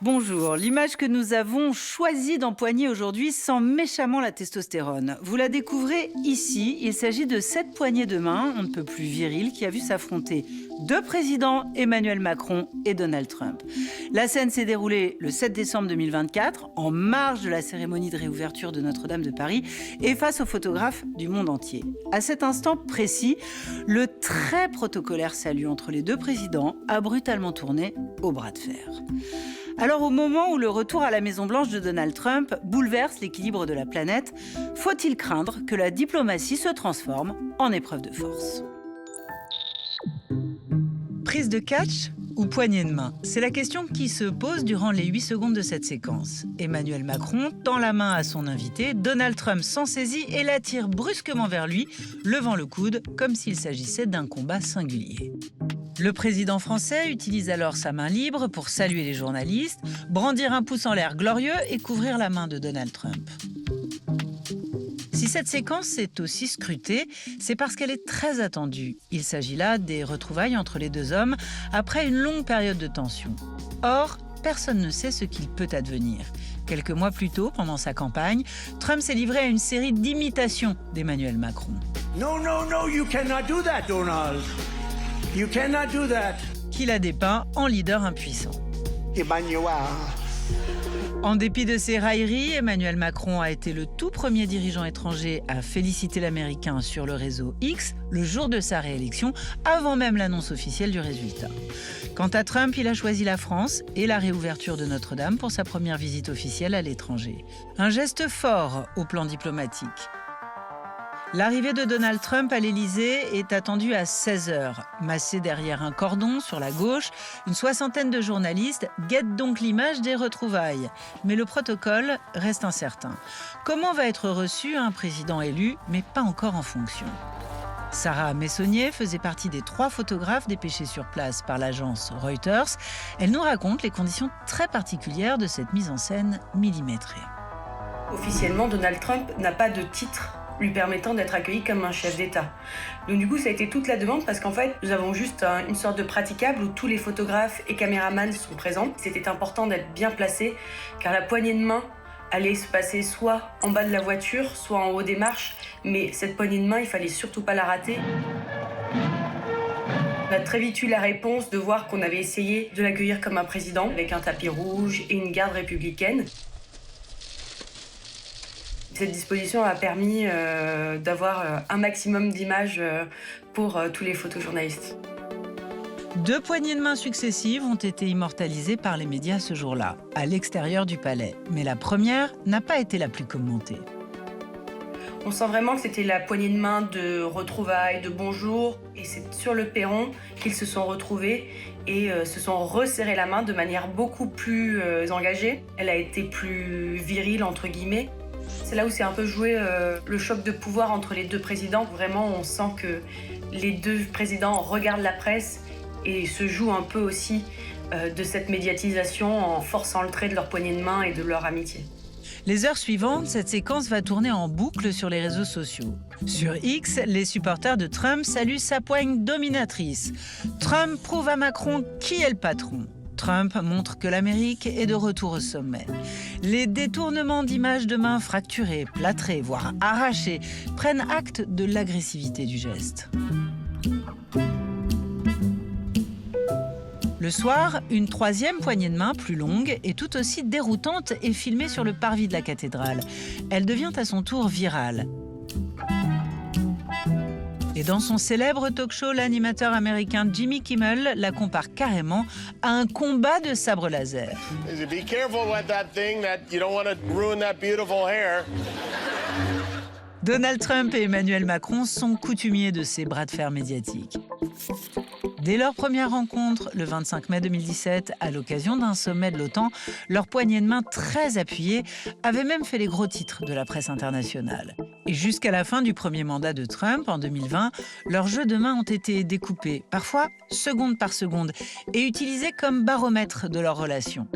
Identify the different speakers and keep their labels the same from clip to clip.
Speaker 1: Bonjour, l'image que nous avons choisi d'empoigner aujourd'hui sent méchamment la testostérone. Vous la découvrez ici, il s'agit de cette poignée de main, on ne peut plus virile, qui a vu s'affronter deux présidents, Emmanuel Macron et Donald Trump. La scène s'est déroulée le 7 décembre 2024, en marge de la cérémonie de réouverture de Notre-Dame de Paris et face aux photographes du monde entier. À cet instant précis, le très protocolaire salut entre les deux présidents a brutalement tourné au bras de fer. Alors au moment où le retour à la Maison-Blanche de Donald Trump bouleverse l'équilibre de la planète, faut-il craindre que la diplomatie se transforme en épreuve de force ? Prise de catch ou poignée de main ? C'est la question qui se pose durant les 8 secondes de cette séquence. Emmanuel Macron tend la main à son invité, Donald Trump s'en saisit et l'attire brusquement vers lui, levant le coude comme s'il s'agissait d'un combat singulier. Le président français utilise alors sa main libre pour saluer les journalistes, brandir un pouce en l'air glorieux et couvrir la main de Donald Trump. Si cette séquence est aussi scrutée, c'est parce qu'elle est très attendue. Il s'agit là des retrouvailles entre les deux hommes après une longue période de tension. Or, personne ne sait ce qu'il peut advenir. Quelques mois plus tôt, pendant sa campagne, Trump s'est livré à une série d'imitations d'Emmanuel Macron.
Speaker 2: No, you cannot do that, Donald. You cannot do that.
Speaker 1: Qu'il a dépeint en leader impuissant.
Speaker 2: Emmanuel.
Speaker 1: En dépit de ses railleries, Emmanuel Macron a été le tout premier dirigeant étranger à féliciter l'Américain sur le réseau X le jour de sa réélection, avant même l'annonce officielle du résultat. Quant à Trump, il a choisi la France et la réouverture de Notre-Dame pour sa première visite officielle à l'étranger. Un geste fort au plan diplomatique. L'arrivée de Donald Trump à l'Élysée est attendue à 16h. Massé derrière un cordon sur la gauche, une soixantaine de journalistes guettent donc l'image des retrouvailles. Mais le protocole reste incertain. Comment va être reçu un président élu, mais pas encore en fonction ? Sarah Messonnier faisait partie des 3 photographes dépêchés sur place par l'agence Reuters. Elle nous raconte les conditions très particulières de cette mise en scène millimétrée.
Speaker 3: Officiellement, Donald Trump n'a pas de titre lui permettant d'être accueilli comme un chef d'État. Donc du coup, ça a été toute la demande parce qu'en fait, nous avons juste une sorte de praticable où tous les photographes et caméramans sont présents. C'était important d'être bien placé car la poignée de main allait se passer soit en bas de la voiture, soit en haut des marches. Mais cette poignée de main, il fallait surtout pas la rater. On a très vite eu la réponse de voir qu'on avait essayé de l'accueillir comme un président avec un tapis rouge et une garde républicaine. Cette disposition a permis d'avoir un maximum d'images pour tous les photojournalistes.
Speaker 1: 2 poignées de main successives ont été immortalisées par les médias ce jour-là, à l'extérieur du palais. Mais la première n'a pas été la plus commentée.
Speaker 3: On sent vraiment que c'était la poignée de main de retrouvailles, de bonjour. Et c'est sur le perron qu'ils se sont retrouvés et se sont resserrés la main de manière beaucoup plus engagée. Elle a été plus virile, entre guillemets. C'est là où c'est un peu joué le choc de pouvoir entre les deux présidents. Vraiment, on sent que les deux présidents regardent la presse et se jouent un peu aussi de cette médiatisation en forçant le trait de leur poignée de main et de leur amitié.
Speaker 1: Les heures suivantes, cette séquence va tourner en boucle sur les réseaux sociaux. Sur X, les supporters de Trump saluent sa poigne dominatrice. Trump prouve à Macron qui est le patron. Trump montre que l'Amérique est de retour au sommet. Les détournements d'images de mains fracturées, plâtrées, voire arrachées, prennent acte de l'agressivité du geste. Le soir, une 3e poignée de main plus longue et tout aussi déroutante est filmée sur le parvis de la cathédrale. Elle devient à son tour virale. Et dans son célèbre talk-show, l'animateur américain Jimmy Kimmel la compare carrément à un combat de sabre laser.
Speaker 4: Be careful with that thing that you don't want to ruin that beautiful hair.
Speaker 1: Donald Trump et Emmanuel Macron sont coutumiers de ces bras de fer médiatiques. Dès leur première rencontre, le 25 mai 2017, à l'occasion d'un sommet de l'OTAN, leur poignée de main très appuyée avait même fait les gros titres de la presse internationale. Et jusqu'à la fin du premier mandat de Trump, en 2020, leurs jeux de main ont été découpés, parfois seconde par seconde, et utilisés comme baromètre de leur relation.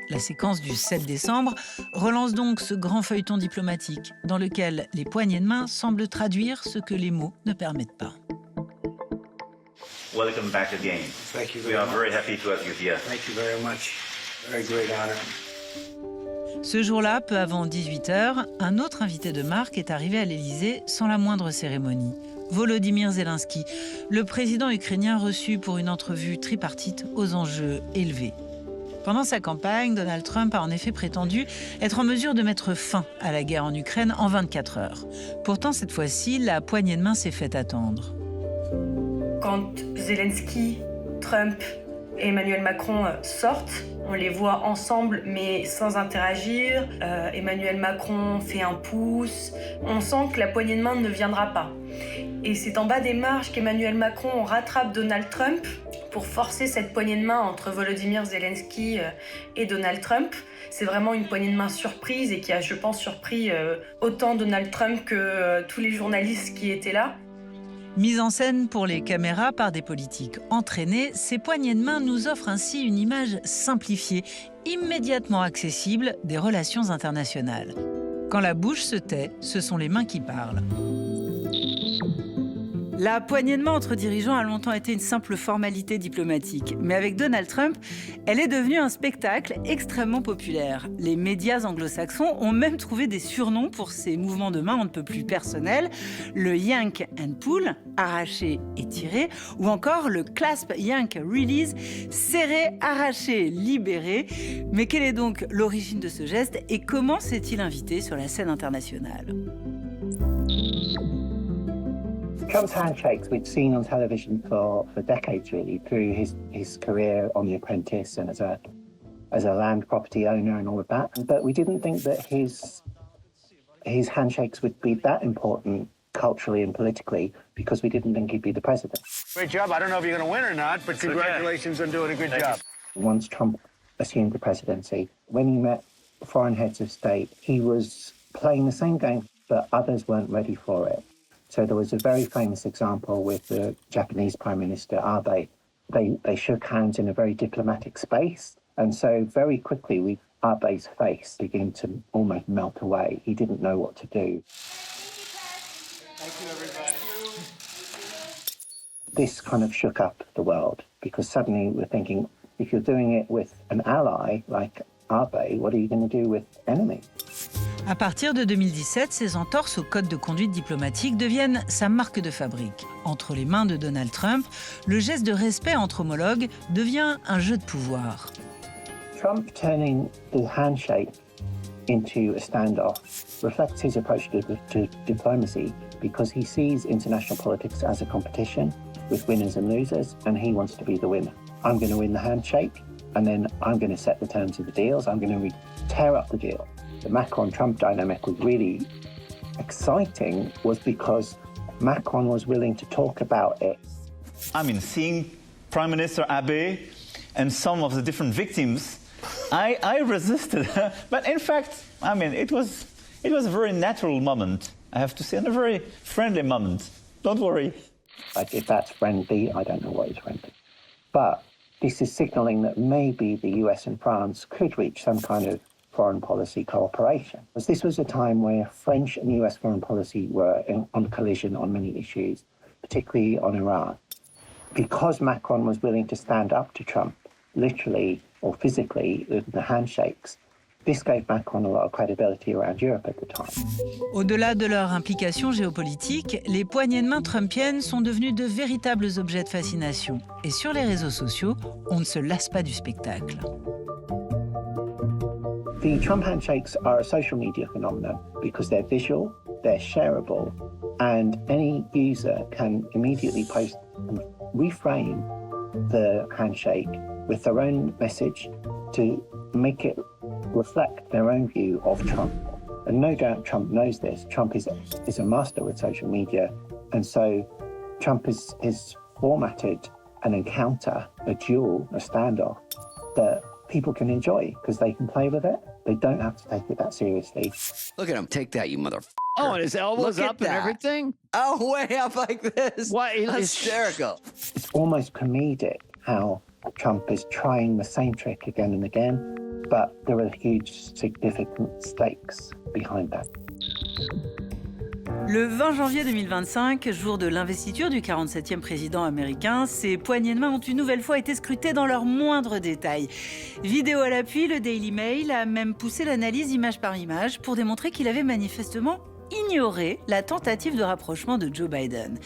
Speaker 1: La séquence du 7 décembre relance donc ce grand feuilleton diplomatique, dans lequel les poignées de main semblent traduire ce que les mots ne permettent pas.
Speaker 5: Welcome back again.
Speaker 2: Thank you
Speaker 5: We
Speaker 2: very
Speaker 5: are
Speaker 2: much.
Speaker 5: very happy to have you here.
Speaker 2: Thank you very much. Very great honor.
Speaker 1: Ce jour-là, peu avant 18h, un autre invité de marque est arrivé à l'Élysée sans la moindre cérémonie. Volodymyr Zelensky, le président ukrainien reçu pour une entrevue tripartite aux enjeux élevés. Pendant sa campagne, Donald Trump a en effet prétendu être en mesure de mettre fin à la guerre en Ukraine en 24 heures. Pourtant, cette fois-ci, la poignée de main s'est fait attendre.
Speaker 3: Quand Zelensky, Trump et Emmanuel Macron sortent, on les voit ensemble mais sans interagir. Emmanuel Macron fait un pouce. On sent que la poignée de main ne viendra pas. Et c'est en bas des marches qu'Emmanuel Macron rattrape Donald Trump pour forcer cette poignée de main entre Volodymyr Zelensky et Donald Trump. C'est vraiment une poignée de main surprise et qui a, je pense, surpris autant Donald Trump que tous les journalistes qui étaient là.
Speaker 1: Mise en scène pour les caméras par des politiques entraînés, ces poignées de main nous offrent ainsi une image simplifiée, immédiatement accessible des relations internationales. Quand la bouche se tait, ce sont les mains qui parlent. La poignée de main entre dirigeants a longtemps été une simple formalité diplomatique. Mais avec Donald Trump, elle est devenue un spectacle extrêmement populaire. Les médias anglo-saxons ont même trouvé des surnoms pour ces mouvements de main on ne peut plus personnels. Le yank and pull, arraché et tiré, ou encore le clasp yank release, serré, arraché, libéré. Mais quelle est donc l'origine de ce geste et comment s'est-il invité sur la scène internationale ?
Speaker 5: Trump's handshakes we'd seen on television for decades, really, through his career on The Apprentice and as a land property owner and all of that. But we didn't think that his handshakes would be that important culturally and politically because we didn't think he'd be the president.
Speaker 2: Great job. I don't know if you're going to win or not, but congratulations on doing a good job.
Speaker 5: Once Trump assumed the presidency, when he met foreign heads of state, he was playing the same game, but others weren't ready for it. So there was a very famous example with the Japanese Prime Minister Abe. They shook hands in a very diplomatic space. And so very quickly, Abe's face began to almost melt away. He didn't know what to do.
Speaker 2: Thank you, everybody.
Speaker 5: This kind of shook up the world because suddenly we're thinking, if you're doing it with an ally like Abe, what are you going to do with enemy?
Speaker 1: À partir de 2017, ces entorses au code de conduite diplomatique deviennent sa marque de fabrique. Entre les mains de Donald Trump, le geste de respect entre homologues devient un jeu de pouvoir.
Speaker 5: Trump turning the handshake into a standoff reflects his approach to diplomacy because he sees international politics as a competition with winners and losers, and he wants to be the winner. I'm going to win the handshake, and then I'm going to set the terms of the deals. I'm going to tear up the deal. The Macron-Trump dynamic was really exciting was because Macron was willing to talk about it.
Speaker 6: I mean, seeing Prime Minister Abe and some of the different victims, I resisted. But in fact, I mean, it was a very natural moment, I have to say, and a very friendly moment. Don't worry.
Speaker 5: Like, if that's friendly, I don't know what is friendly. But this is signaling that maybe the US and France could reach some kind of foreign policy cooperation. Because this was a time where French and US foreign policy were on collision on many issues, particularly on Iran. Because Macron was willing to stand up to Trump, literally or physically, with the handshakes, this gave Macron a lot of credibility around Europe at the time.
Speaker 1: Au-delà de leur implication géopolitique, les poignées de main trumpiennes sont devenues de véritables objets de fascination. Et sur les réseaux sociaux, on ne se lasse pas du spectacle.
Speaker 5: The Trump handshakes are a social media phenomenon because they're visual, they're shareable, and any user can immediately post and reframe the handshake with their own message to make it reflect their own view of Trump. And no doubt Trump knows this. Trump is a master with social media. And so Trump is formatted an encounter, a duel, a standoff that people can enjoy because they can play with it. They don't have to take it that seriously.
Speaker 7: Look at him. Take that, you motherfucker.
Speaker 8: Oh, and his elbows
Speaker 7: Look at
Speaker 8: up and
Speaker 7: that.
Speaker 8: everything?
Speaker 7: Oh, way up like this.
Speaker 8: What?
Speaker 7: Hysterical.
Speaker 5: It's almost comedic how Trump is trying the same trick again and again, but there are huge significant stakes behind that.
Speaker 1: Le 20 janvier 2025, jour de l'investiture du 47e président américain, ces poignées de main ont une nouvelle fois été scrutées dans leurs moindres détails. Vidéo à l'appui, le Daily Mail a même poussé l'analyse image par image pour démontrer qu'il avait manifestement ignoré la tentative de rapprochement de Joe Biden.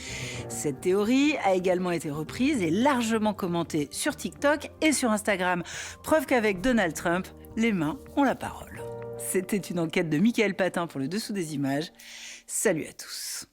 Speaker 1: Cette théorie a également été reprise et largement commentée sur TikTok et sur Instagram. Preuve qu'avec Donald Trump, les mains ont la parole. C'était une enquête de Mickaël Patin pour le Dessous des images. Salut à tous.